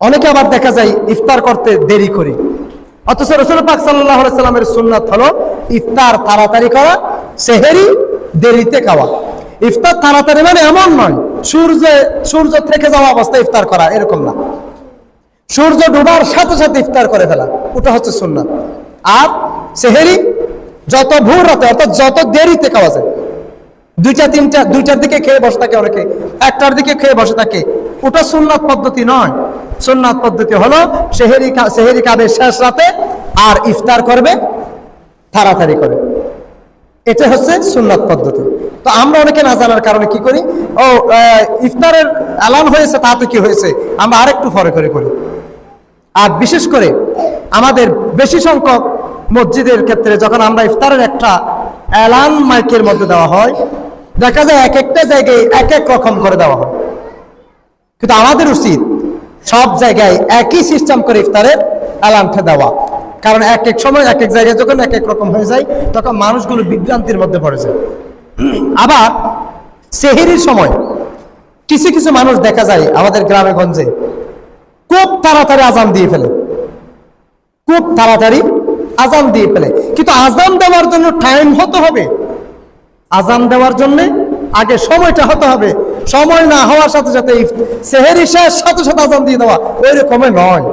অনেকে আবার দেখা যায় ইফতার করতে দেরি করে, অথচ রাসূল পাক সাল্লাল্লাহু আলাইহি সাল্লামের সুন্নাত হলো ইফতার তাড়াতাড়ি করা, সেহরি দেরিতে খাওয়া। ইফতার তাড়াতাড়ি মানে এমন নয় সূর্য থেকে যাওয়া অবস্থায় ইফতার করা, এরকম না। সূর্য ডুবার সাথে সাথে ইফতার করে ফেলা, ওটা হচ্ছে সুন্নাত। আর সেহরি যত ভোর রাতে, অর্থাৎ যত দেরিতে খাওয়া যায়, 2টা 3টা 2টার দিকে খেয়ে বসে থাকে, অনেকে 1টার দিকে খেয়ে বসে থাকে, ওটা সুন্নাত পদ্ধতি নয়। সুন্নাত পদ্ধতি হলো সেহরি খাবে শেষ রাতে আর ইফতার করবে তাড়াতাড়ি করে, এটা হচ্ছে সুন্নাত পদ্ধতি। তো আমরা অনেকে না জানার কারণে কি করি, ইফতারের এলান হয়েছে তাতে কি হয়েছে, আমরা আরেকটু পরে করে করি। আর বিশেষ করে আমাদের বেশি সংখ্যক মসজিদের ক্ষেত্রে যখন আমরা ইফতারের একটা এলান মাইকের মধ্যে দেওয়া হয়, দেখা যায় এক একটা জায়গায় এক এক রকম করে দেওয়া হয়। কিন্তু আমাদের উচিত সব জায়গায় একই সিস্টেম করে ইফতারের এলানটা দেওয়া, কারণ এক এক সময় এক এক জায়গায় যখন এক এক রকম হয়ে যায় তখন মানুষগুলো বিভ্রান্তির মধ্যে পড়ে যায়। আবার সেহরির সময় কিছু কিছু মানুষ দেখা যায় আমাদের গ্রামে গঞ্জে খুব তাড়াতাড়ি আজান দিয়ে ফেলে, খুব তাড়াতাড়ি আজান দিয়ে ফেলে। কিন্তু আজান দেওয়ার জন্য টাইম হতে হবে, আজান দেওয়ার জন্য আগে সময়টা হতে হবে। সময় না হওয়ার সাথে সাথে সেহরি শেষ সাথে সাথে আজান দিয়ে দেওয়া ওই রকমের নয়।